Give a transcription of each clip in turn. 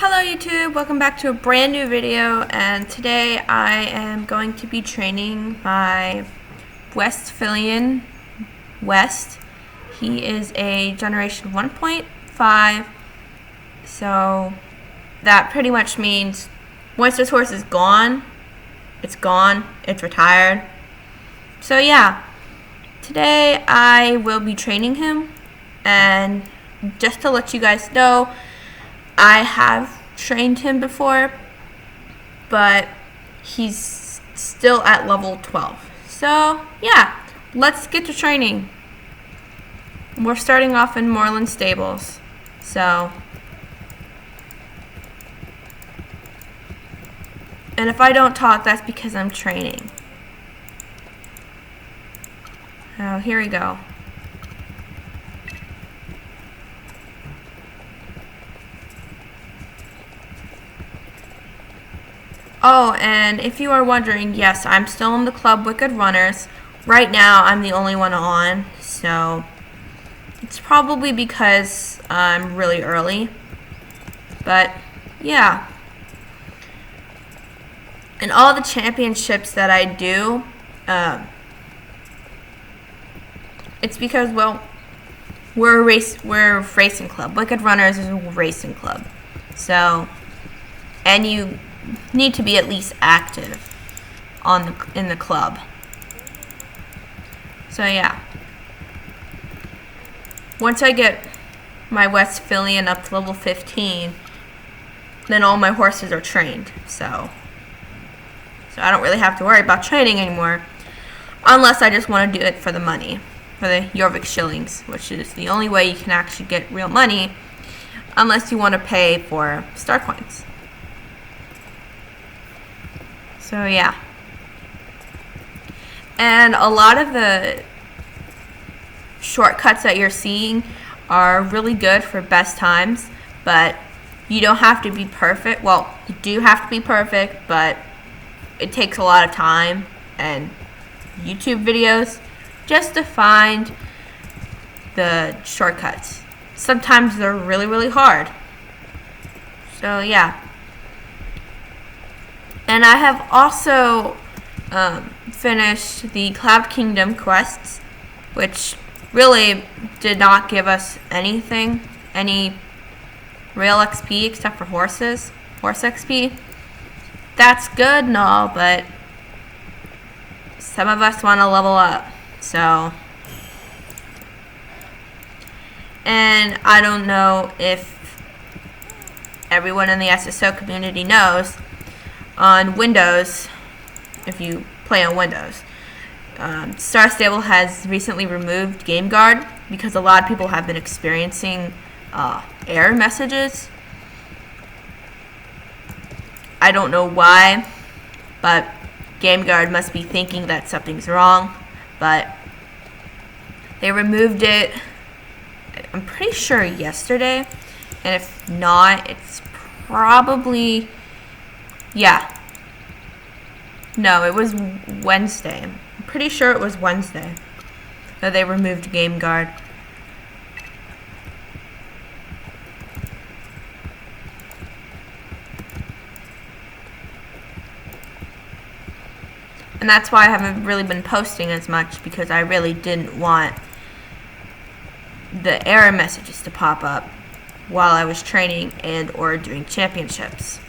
Hello YouTube, welcome back to a brand new video, and today I am going to be training my Westphalian West. He is a generation 1.5, so that pretty much means once this horse is gone, it's retired. So yeah, today I will be training him, and just to let you guys know, I have trained him before, but he's still at level 12. So yeah, let's get to training. We're starting off in Moreland Stables. And if I don't talk, that's because I'm training. Oh, here we go. Oh, and if you are wondering, yes, I'm still in the club Wicked Runners. Right now, I'm the only one on, so it's probably because I'm really early. But, yeah. And all the championships that I do, it's because, well, we're a racing club. Wicked Runners is a racing club. So, and you need to be at least active in the club. So yeah, once I get my Westphalian up to level 15, then all my horses are trained. So I don't really have to worry about training anymore, unless I just want to do it for the money, for the Jorvik shillings, which is the only way you can actually get real money, unless you want to pay for star coins. So yeah, and a lot of the shortcuts that you're seeing are really good for best times, but you don't have to be perfect. Well, you do have to be perfect, but it takes a lot of time and YouTube videos just to find the shortcuts. Sometimes they're really, really hard. So yeah. And I have also finished the Cloud Kingdom quests, which really did not give us anything, any real XP except for horse XP. That's good and all, but some of us want to level up, so. And I don't know if everyone in the SSO community knows, on Windows, if you play on Windows, Star Stable has recently removed Game Guard because a lot of people have been experiencing error messages. I don't know why, but Game Guard must be thinking that something's wrong, but they removed it, I'm pretty sure yesterday, and if not, it's probably, yeah. No, it was Wednesday. I'm pretty sure it was Wednesday that they removed Game Guard. And that's why I haven't really been posting as much, because I really didn't want the error messages to pop up while I was training and or doing championships.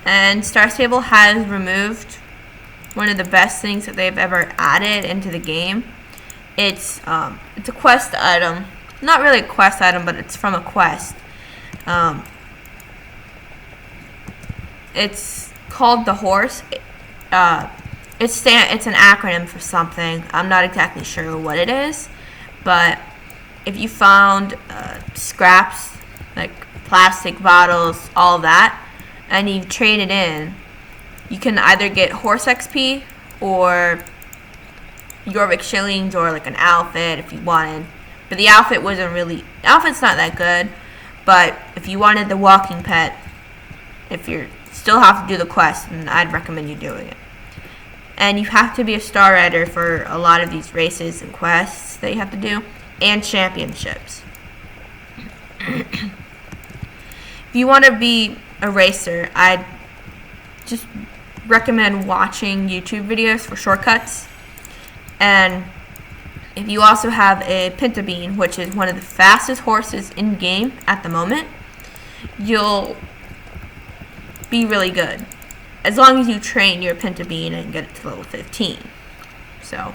And Star Stable has removed one of the best things that they've ever added into the game. It's a quest item. Not really a quest item, but it's from a quest. It's called the horse. It's an acronym for something. I'm not exactly sure what it is, but if you found scraps, like plastic bottles, all of that, and you trade it in, you can either get horse XP or Jorvik shillings or like an outfit if you wanted. But the outfit's not that good. But if you wanted the walking pet, if you still have to do the quest, then I'd recommend you doing it. And you have to be a star rider for a lot of these races and quests that you have to do, and championships. If you want to be a racer, I'd just recommend watching YouTube videos for shortcuts. And if you also have a Pinta Bean, which is one of the fastest horses in game at the moment, you'll be really good. As long as you train your Pinta Bean and get it to level 15. So.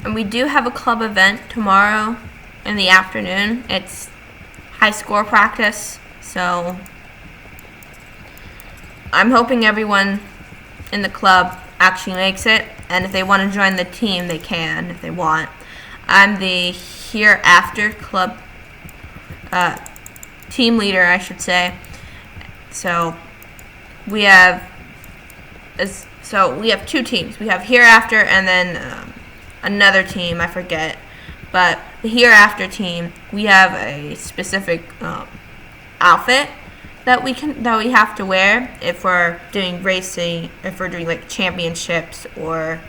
And we do have a club event tomorrow in the afternoon. It's high score practice, so I'm hoping everyone in the club actually makes it. And if they want to join the team, they can if they want. I'm the Hereafter club team leader, I should say. So we have two teams. We have Hereafter and then another team, I forget, but the Hereafter team, we have a specific outfit that we have to wear if we're doing racing, if we're doing like championships, or,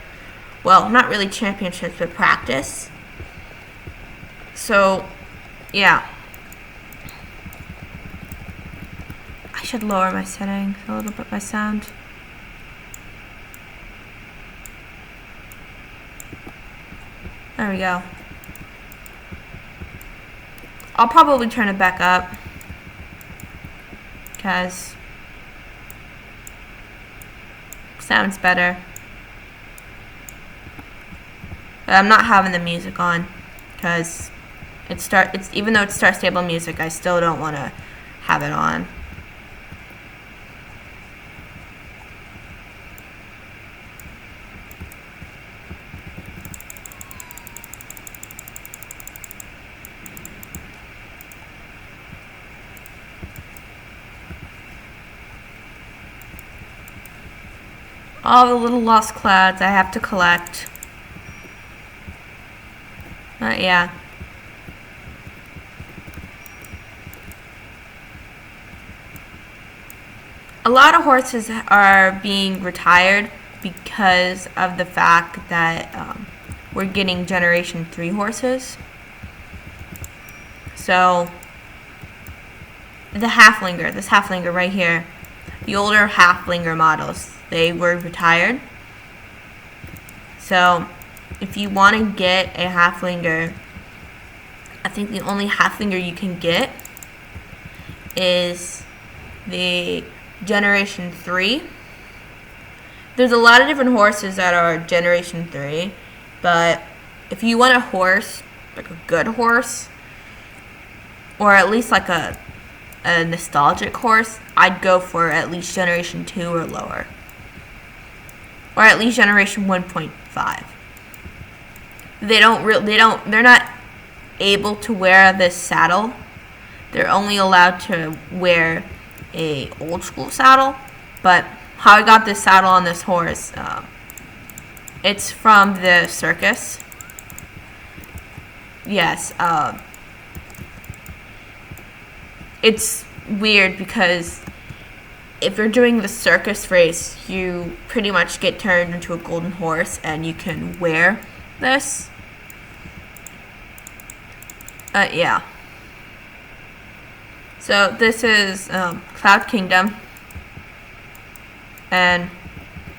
well, not really championships, but practice. So, yeah. I should lower my settings a little bit, my sound. There we go. I'll probably turn it back up because sounds better. But I'm not having the music on because even though it's Star Stable music, I still don't want to have it on. All the little lost clouds I have to collect. Yeah. A lot of horses are being retired because of the fact that we're getting Generation 3 horses. So, this halflinger right here, the older halflinger models, they were retired. So if you want to get a halflinger, I think the only halflinger you can get is the Generation 3. There's a lot of different horses that are Generation 3, but if you want a horse, like a good horse, or at least like a nostalgic horse, I'd go for at least Generation 2 or lower. Or at least Generation 1.5. They're not able to wear this saddle. They're only allowed to wear a old school saddle. But how I got this saddle on this horse, it's from the circus. Yes, it's weird because if you're doing the circus race, you pretty much get turned into a golden horse and you can wear this. Yeah. So this is Cloud Kingdom. And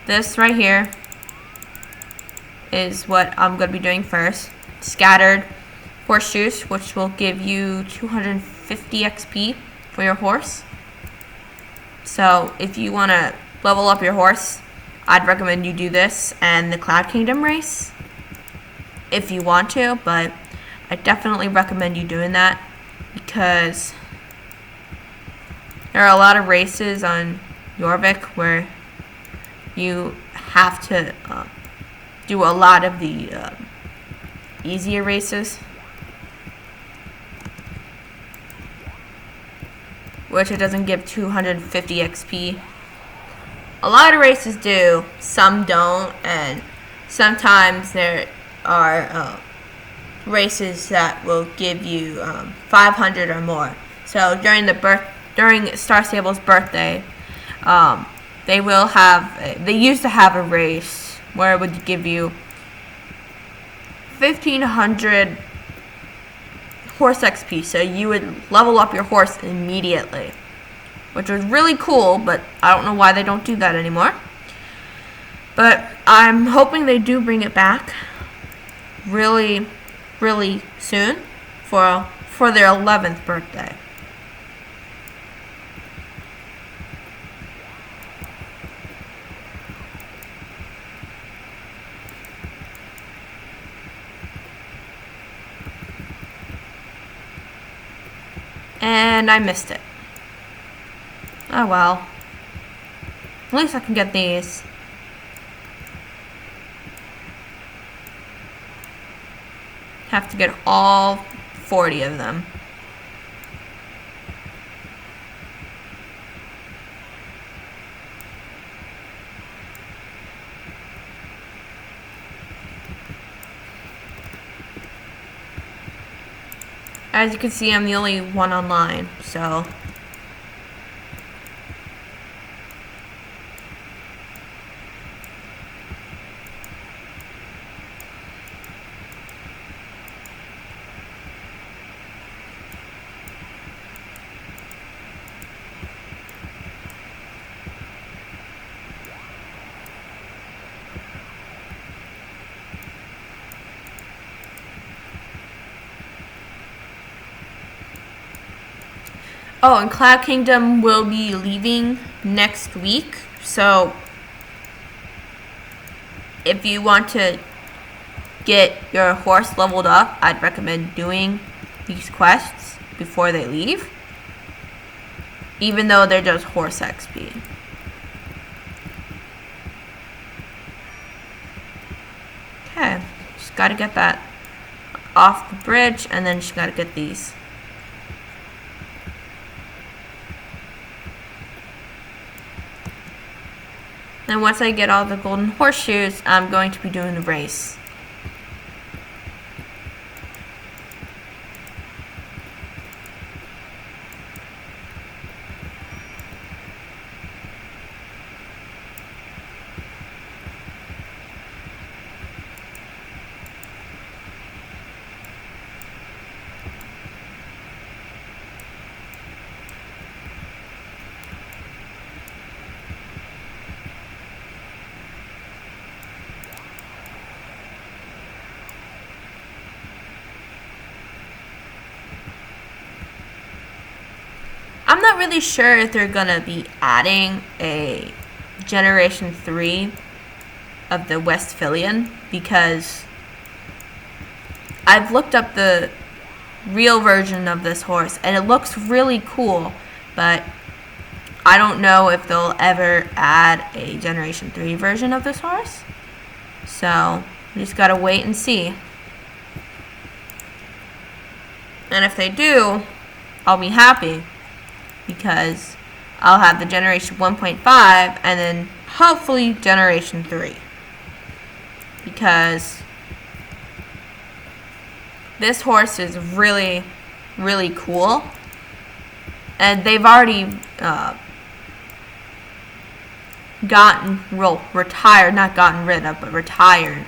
this right here is what I'm going to be doing first. Scattered horseshoes, which will give you 250 XP for your horse. So if you want to level up your horse, I'd recommend you do this and the Cloud Kingdom race if you want to, but I definitely recommend you doing that because there are a lot of races on Jorvik where you have to do a lot of the easier races. which it doesn't give 250 XP. A lot of races do, some don't, and sometimes there are races that will give you 500 or more. So during Star Stable's birthday, they used to have a race where it would give you 1,500 horse XP, so you would level up your horse immediately, which was really cool, but I don't know why they don't do that anymore. But I'm hoping they do bring it back really, really soon for their 11th birthday. And I missed it. Oh well. At least I can get these. Have to get all 40 of them. As you can see, I'm the only one online, so oh, and Cloud Kingdom will be leaving next week, so if you want to get your horse leveled up, I'd recommend doing these quests before they leave, even though they're just horse XP. Okay, just gotta get that off the bridge, and then just gotta get these. And once I get all the golden horseshoes, I'm going to be doing the race. I'm not really sure if they're gonna be adding a Generation 3 of the Westphalian, because I've looked up the real version of this horse and it looks really cool, but I don't know if they'll ever add a Generation 3 version of this horse. So we just gotta wait and see. And if they do, I'll be happy, because I'll have the Generation 1.5 and then hopefully Generation 3. Because this horse is really, really cool. And they've already retired, not gotten rid of, but retired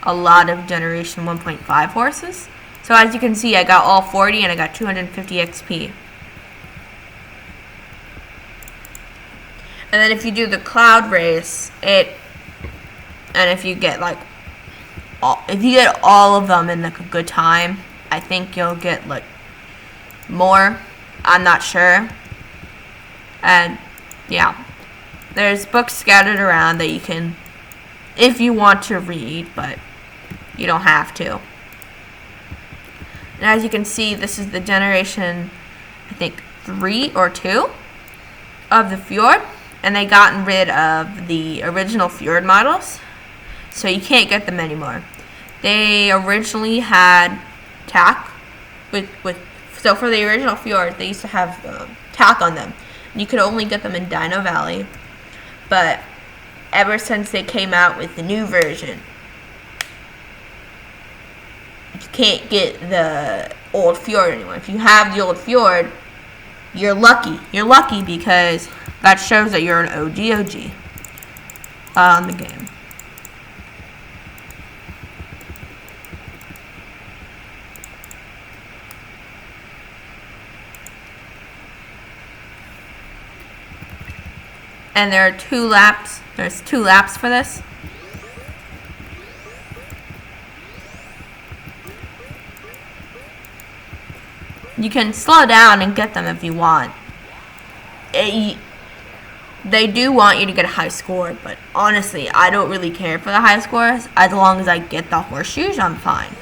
a lot of Generation 1.5 horses. So as you can see, I got all 40 and I got 250 XP. And then if you do the cloud race, and if you get all of them in like a good time, I think you'll get like more. I'm not sure. And yeah, there's books scattered around that you can, if you want to read, but you don't have to. And as you can see, this is the Generation, I think 3 or 2 of the Fjord. And they gotten rid of the original Fjord models, so you can't get them anymore. They originally had tack with So for the original fjords, they used to have talc on them. You could only get them in Dino Valley. But ever since they came out with the new version, you can't get the old fjord anymore. If you have the old fjord, you're lucky. You're lucky because that shows that you're an OG on the game. And there are 2 laps. There's 2 laps for this. You can slow down and get them if you want. They do want you to get a high score, but honestly, I don't really care for the high scores. As long as I get the horseshoes, I'm fine.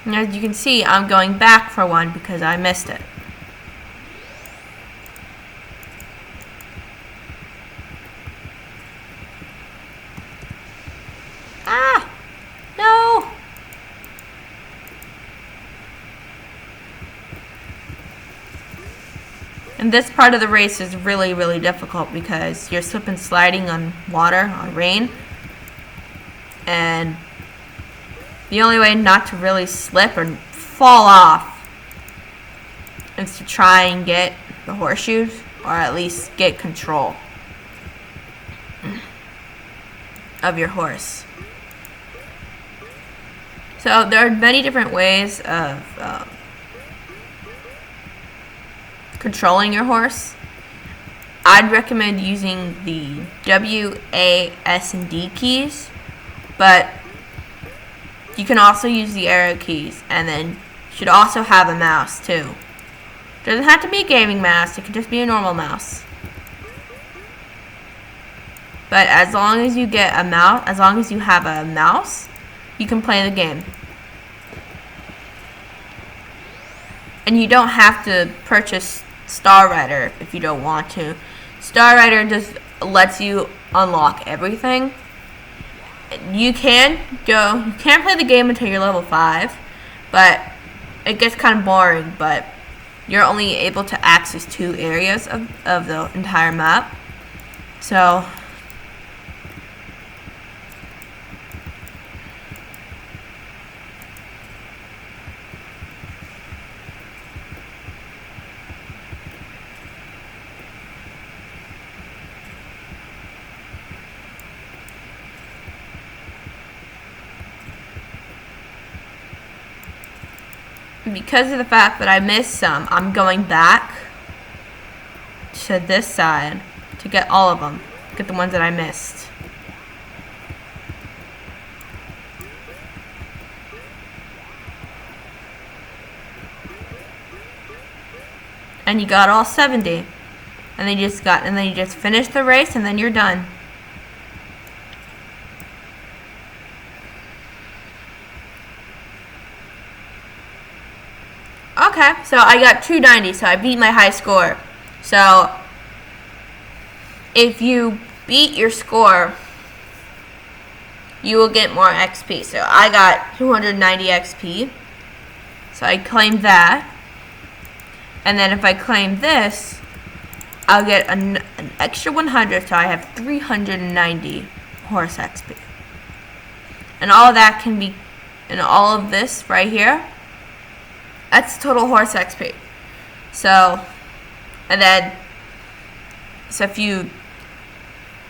And as you can see, I'm going back for one because I missed it. Ah! No! And this part of the race is really, really difficult because you're slip and sliding on water, on rain. And the only way not to really slip or fall off is to try and get the horseshoes, or at least get control of your horse. So there are many different ways of controlling your horse. I'd recommend using the W, A, S, and D keys, but you can also use the arrow keys, and then you should also have a mouse too. Doesn't have to be a gaming mouse, it could just be a normal mouse. But as long as you get a mouse, as long as you have a mouse, you can play the game. And you don't have to purchase Star Rider if you don't want to. Star Rider just lets you unlock everything. You can't play the game until you're level 5, but it gets kind of boring, but you're only able to access 2 areas of the entire map. So because of the fact that I missed some, I'm going back to this side to get all of them. Get the ones that I missed. And you got all 70. And then you just finish the race and then you're done. Okay, so I got 290, so I beat my high score. So if you beat your score, you will get more XP. So I got 290 XP. So I claimed that. And then if I claim this, I'll get an extra 100, so I have 390 horse XP. And all of that can be, and all of this right here, that's total horse XP. So, and then, so if you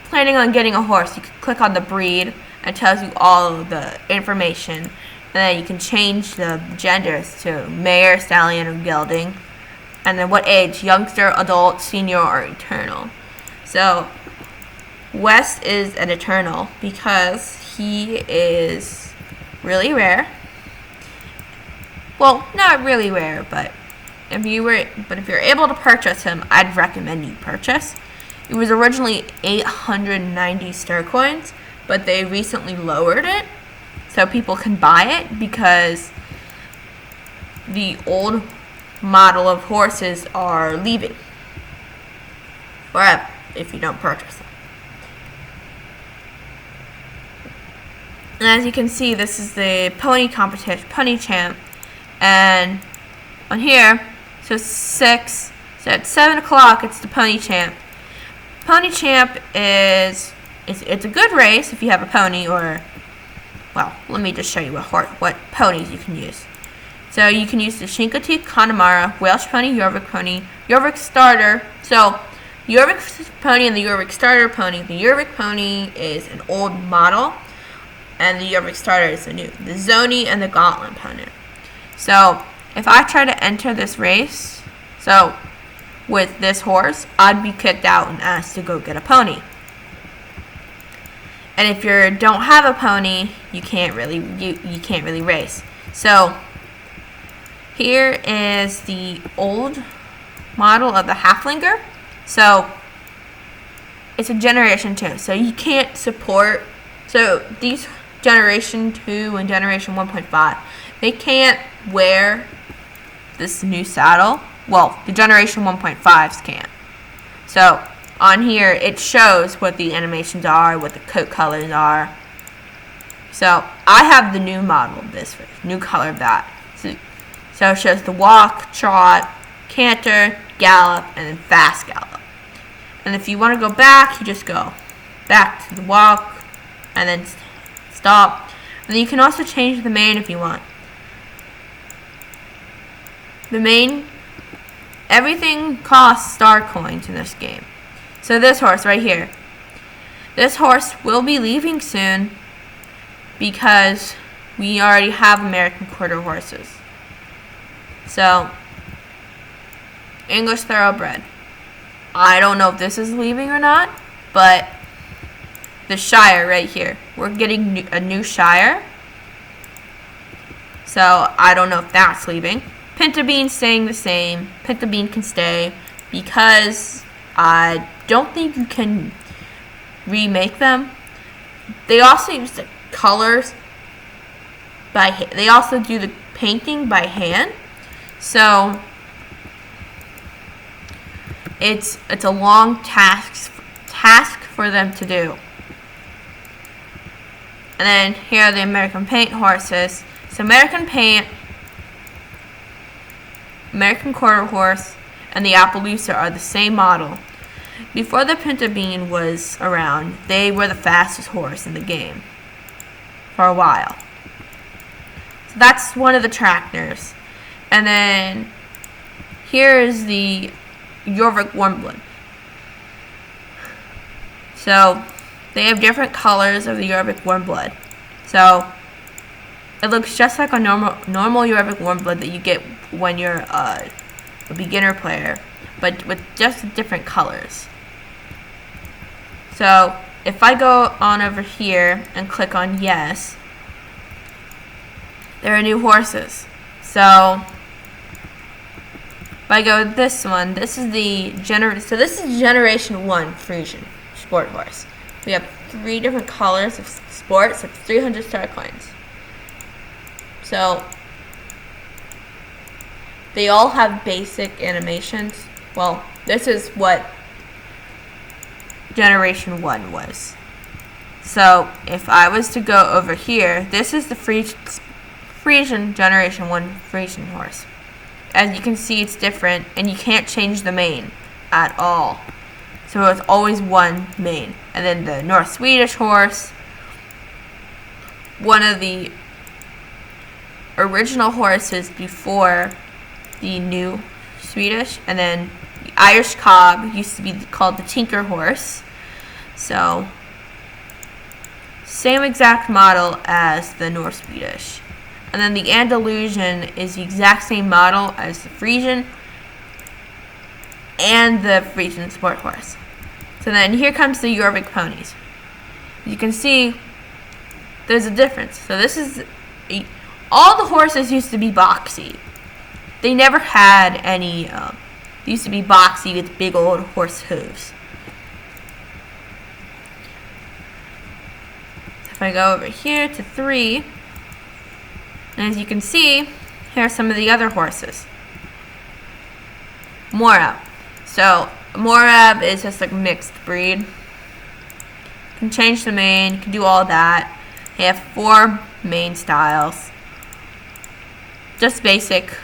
planning on getting a horse, you can click on the breed, and it tells you all of the information. And then you can change the genders to mare, stallion, or gelding. And then what age, youngster, adult, senior, or eternal. So, West is an eternal because he is really rare. Well, not really rare, but if you're able to purchase him, I'd recommend you purchase. It was originally 890 star coins, but they recently lowered it so people can buy it because the old model of horses are leaving. Or if you don't purchase them. And as you can see, this is the pony competition, pony champ. And on here, so 6, so at 7 o'clock, it's the pony champ. Pony champ it's a good race if you have a pony, or, well, let me just show you what ponies you can use. So you can use the Chincoteague Connemara, Welsh pony, Jorvik pony, Jorvik starter. So Jorvik pony and the Jorvik starter pony. The Jorvik pony is an old model, and the Jorvik starter is the new. The Zoni and the Gauntlet pony. So if I try to enter this race, so with this horse, I'd be kicked out and asked to go get a pony. And if you don't have a pony, you can't really race. So here is the old model of the Halflinger. So it's a Generation 2. So you can't support, so these Generation 2 and Generation 1.5, they can't wear this new saddle. Well, the Generation 1.5s can't. So on here, it shows what the animations are, what the coat colors are. So I have the new model of this, new color of that. So it shows the walk, trot, canter, gallop, and then fast gallop. And if you want to go back, you just go back to the walk, and then stop. And then you can also change the mane if you want. The mane, everything costs star coins in this game. So this horse right here, this horse will be leaving soon because we already have American quarter horses. So English Thoroughbred, I don't know if this is leaving or not, but the Shire right here, we're getting a new Shire. So I don't know if that's leaving. Pintabean's staying the same. Pintabean can stay because I don't think you can remake them. They also use the colors by hand. They also do the painting by hand. So it's a long task for them to do. And then here are the American Paint horses. So American Paint, American Quarter Horse, and the Appaloosa are the same model. Before the Pintabean was around, they were the fastest horse in the game for a while. So that's one of the tractors. And then here is the Jorvik Warmblood. So they have different colors of the Jorvik Warmblood. So it looks just like a normal Jorvik Warmblood that you get when you're a beginner player, but with just different colors. So if I go on over here and click on yes, there are new horses. So if I go with this one, this is the Generation 1 Frisian sport horse. We have 3 different colors of sports, it's 300 star coins. So they all have basic animations. Well, this is what Generation 1 was. So if I was to go over here, this is the Frisian Generation 1 Frisian horse. As you can see, it's different, and you can't change the mane at all. So it's always one mane. And then the North Swedish horse, one of the original horses before the new Swedish, and then the Irish Cob used to be called the Tinker horse. So same exact model as the North Swedish. And then the Andalusian is the exact same model as the Frisian and the Frisian sport horse. So then here comes the Jorvik ponies. You can see there's a difference. So this is all the horses used to be boxy. They never had any. They used to be boxy with big old horse hooves. If I go over here to 3, and as you can see, here are some of the other horses. Morab. So Morab is just like mixed breed. You can change the mane, you can do all that. They have 4 main styles. Just basic.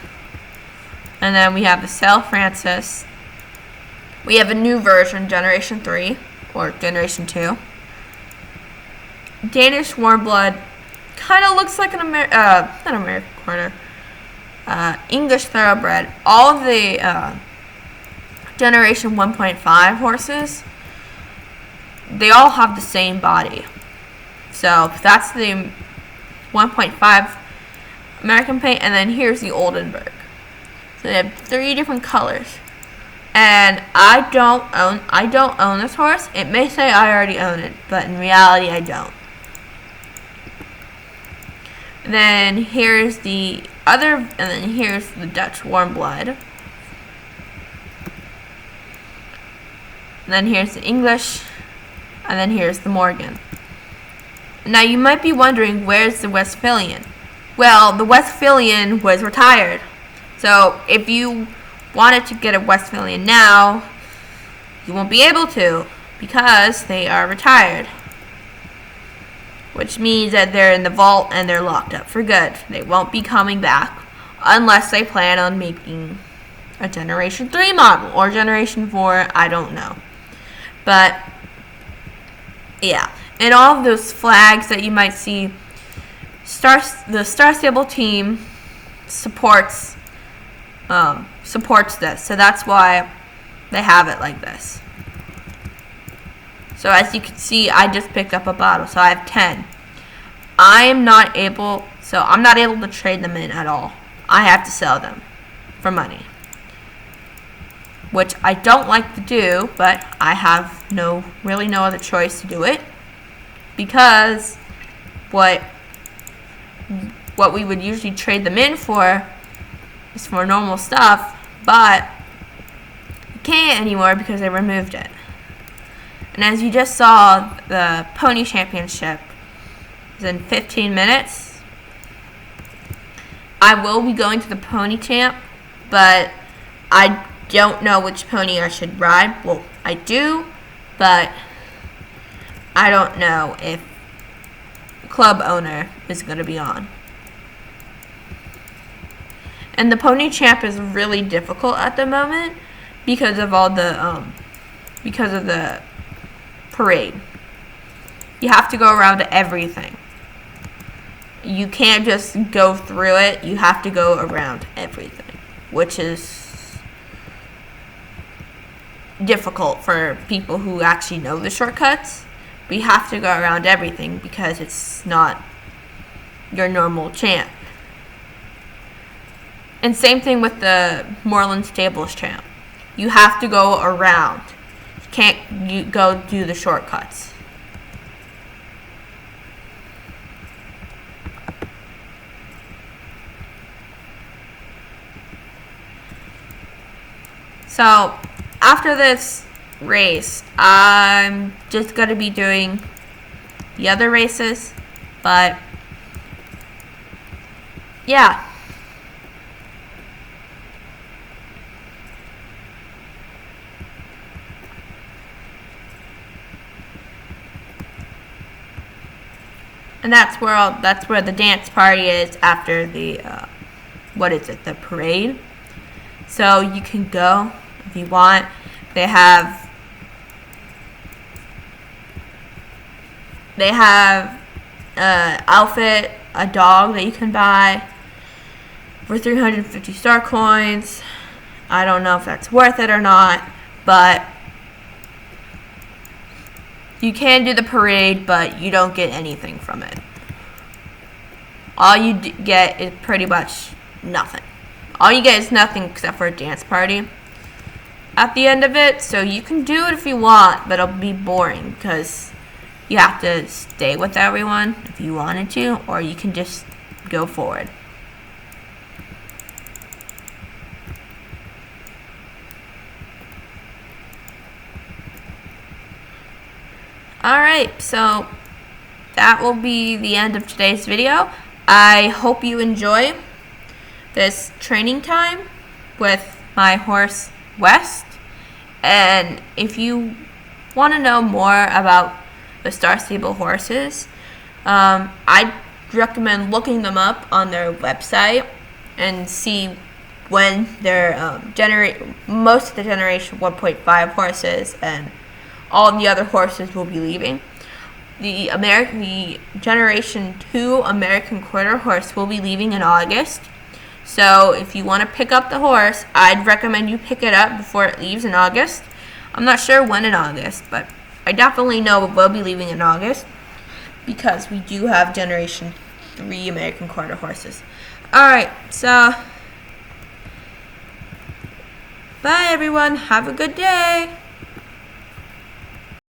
And then we have the Sale Francis. We have a new version, Generation 3, or Generation 2. Danish Warmblood kind of looks like an not American Quarter. English Thoroughbred. All of the Generation 1.5 horses, they all have the same body. So that's the 1.5 American paint, and then here's the Oldenburg. So they have 3 different colors. And I don't own this horse. It may say I already own it, but in reality I don't. Then here's the other, and then here's the Dutch Warmblood. And then here's the English, and then here's the Morgan. Now you might be wondering, where's the Westphalian? Well, the Westphalian was retired. So if you wanted to get a Westphalian now, you won't be able to because they are retired. Which means that they're in the vault and they're locked up for good. They won't be coming back unless they plan on making a Generation 3 model or Generation 4, I don't know. But yeah, and all of those flags that you might see, the Star Stable team supports this, so that's why they have it like this. So as you can see, I just picked up a bottle, so I have 10. I'm not able to trade them in at all. I have to sell them for money, which I don't like to do, but I have really no other choice to do it, because what we would usually trade them in for is for normal stuff, but you can't anymore because they removed it. And as you just saw, the Pony Championship is in 15 minutes. I will be going to the Pony Champ, but I don't know which pony I should ride. Well, I do, but I don't know if the club owner is going to be on. And the Pony Champ is really difficult at the moment because of all the parade. You have to go around everything. You can't just go through it. You have to go around everything, which is difficult for people who actually know the shortcuts. But you have to go around everything because it's not your normal champ. And same thing with the Moreland Stables champ. You have to go around. You can't go do the shortcuts. So after this race, I'm just going to be doing the other races, but yeah. And that's where the dance party is after the the parade. So you can go if you want. They have outfit, a dog that you can buy for 350 star coins. I don't know if that's worth it or not, but you can do the parade, but you don't get anything from it. All you get is pretty much nothing. All you get is nothing except for a dance party at the end of it. So you can do it if you want, but it'll be boring because you have to stay with everyone if you wanted to, or you can just go forward. Alright, so that will be the end of today's video. I hope you enjoy this training time with my horse West. And if you want to know more about the Star Stable horses, I'd recommend looking them up on their website and see when they're most of the Generation 1.5 horses and all the other horses will be leaving. The Generation 2 American Quarter horse will be leaving in August. So if you want to pick up the horse, I'd recommend you pick it up before it leaves in August. I'm not sure when in August, but I definitely know it will be leaving in August because we do have Generation 3 American Quarter horses. Alright, so bye everyone. Have a good day.